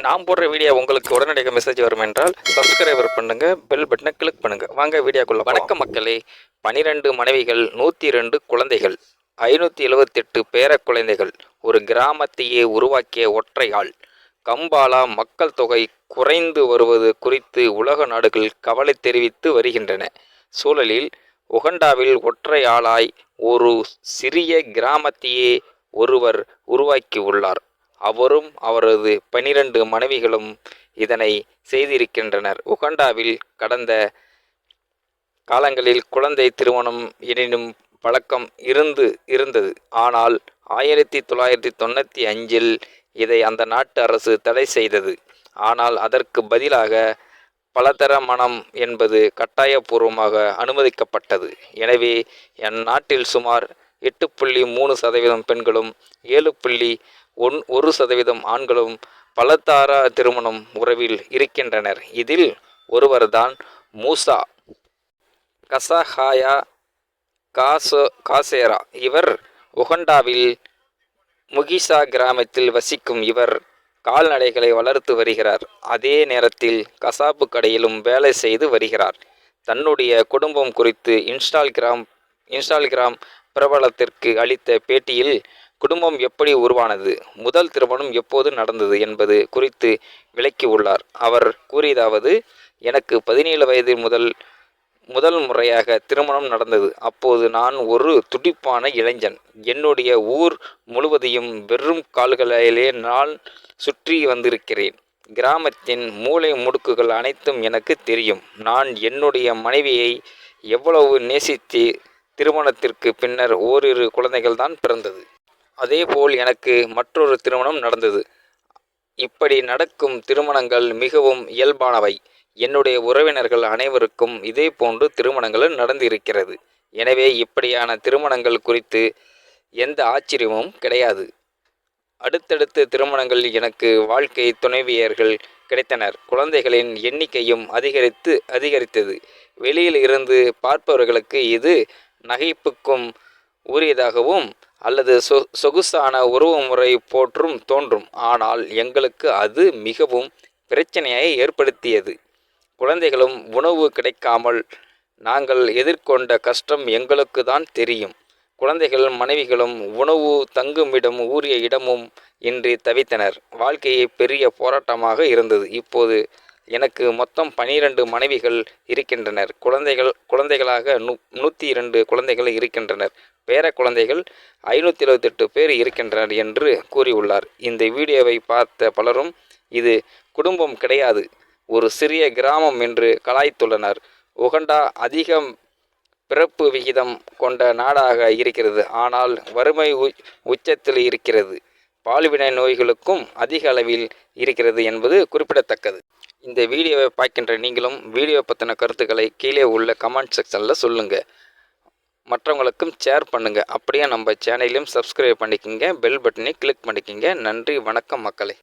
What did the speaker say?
நான் போடுற வீடியோ உங்களுக்கு உடனடியாக மெசேஜ் வரும் என்றால் சப்ஸ்கிரைபர் பண்ணுங்க, பெல் பட்டனை கிளிக் பண்ணுங்க. வாங்க வீடியோக்குள்ள. வணக்கம் மக்களே. 12 மனைவிகள், 102 குழந்தைகள், 578 பேர குழந்தைகள், ஒரு கிராமத்தையே உருவாக்கிய ஒற்றை ஆள். கம்பாலா மக்கள் தொகை குறைந்து வருவது குறித்து உலக நாடுகள் கவலை தெரிவித்து வருகின்றன. சூழலில் உகண்டாவில் ஒற்றை ஆளாய் ஒரு சிறிய கிராமத்தையே ஒருவர் உருவாக்கியுள்ளார். அவரும் அவரது 12 மனைவிகளும் இதனை செய்திருக்கின்றனர். உகண்டாவில் கடந்த காலங்களில் குழந்தை திருமணம் எனும் பழக்கம் இருந்தது. ஆனால் 1995இல் இதை அந்த நாட்டு அரசு தடை செய்தது. ஆனால் அதற்கு பதிலாக பலதர மணம் என்பது கட்டாயபூர்வமாக அனுமதிக்கப்பட்டது. எனவே நாட்டில் சுமார் 8.3% பெண்களும் 7.1% ஆண்களும் பலதார திருமணம் உறவில் இருக்கின்றனர். இதில் ஒருவர்தான் மூசா கசஹாயா காசேரா. இவர் உகண்டாவில் முகிசா கிராமத்தில் வசிக்கும் இவர் கால்நடைகளை வளர்த்து வருகிறார். அதே நேரத்தில் கசாப்பு கடையிலும் வேலை செய்து வருகிறார். தன்னுடைய குடும்பம் குறித்து இன்ஸ்டாகிராம் பிரபலத்திற்கு அளித்த பேட்டியில் குடும்பம் எப்படி உருவானது, முதல் திருமணம் எப்போது நடந்தது என்பது குறித்து விளக்கியுள்ளார். அவர் கூறியதாவது: எனக்கு 17 வயதில் முதல் முறையாக திருமணம் நடந்தது. அப்போது நான் ஒரு துடிப்பான இளைஞன். என்னுடைய ஊர் முழுவதையும் வெறும் கால்களிலே நான் சுற்றி வந்திருக்கிறேன். கிராமத்தின் மூலை முடுக்குகள் அனைத்தும் எனக்கு தெரியும். நான் என்னுடைய மனைவியை எவ்வளவு நேசித்து திருமணத்திற்கு பின்னர் ஓரிரு குழந்தைகள் தான் பிறந்தது. அதேபோல் எனக்கு மற்றொரு திருமணம் நடந்தது. இப்படி நடக்கும் திருமணங்கள் மிகவும் இயல்பானவை. என்னுடைய உறவினர்கள் அனைவருக்கும் இதே போன்று திருமணங்கள் நடந்திருக்கிறது. எனவே இப்படியான திருமணங்கள் குறித்து எந்த ஆச்சரியமும் கிடையாது. அடுத்தடுத்த திருமணங்கள் எனக்கு வாழ்க்கை துணைவியர்கள் கிடைத்தனர். குழந்தைகளின் எண்ணிக்கையும் அதிகரித்தது. வெளியில் இருந்து பார்ப்பவர்களுக்கு இது நகைப்புக்கும் உரியதாகவும் அல்லது சொகுசான உறவுமுறை போற்றும் தோன்றும். ஆனால் எங்களுக்கு அது மிகவும் பிரச்சனையை ஏற்படுத்தியது. குழந்தைகளும் உணவு கிடைக்காமல் நாங்கள் எதிர்கொண்ட கஷ்டம் எங்களுக்கு தான் தெரியும். குழந்தைகள் மனைவிகளும் உணவு தங்குமிடம் உரிய இடமும் இன்றி தவித்தனர். வாழ்க்கையை பெரிய போராட்டமாக இருந்தது. இப்போது எனக்கு மொத்தம் 12 மனைவிகள் இருக்கின்றனர். குழந்தைகளாக 102 குழந்தைகள் இருக்கின்றனர். பேர குழந்தைகள் 578 பேர் இருக்கின்றனர் என்று கூறியுள்ளார். இந்த வீடியோவை பார்த்த பலரும் இது குடும்பம் கிடையாது, ஒரு சிறிய கிராமம் என்று கலாய்த்துள்ளனர். உகண்டா அதிகம் பிறப்பு விகிதம் கொண்ட நாடாக இருக்கிறது. ஆனால் வறுமை உச்சத்தில் இருக்கிறது. பால்வினை நோய்களுக்கும் அதிக அளவில் இருக்கிறது என்பது குறிப்பிடத்தக்கது. இந்த வீடியோவை பார்க்கின்ற நீங்களும் வீடியோ பற்றின கருத்துக்களை கீழே உள்ள கமெண்ட் செக்ஷனில் சொல்லுங்கள். மற்றவங்களுக்கும் ஷேர் பண்ணுங்கள். அப்படியே நம்ம சேனலையும் சப்ஸ்கிரைப் பண்ணிக்கோங்க, பெல் பட்டனை கிளிக் பண்ணிக்கோங்க. நன்றி, வணக்கம் மக்களே.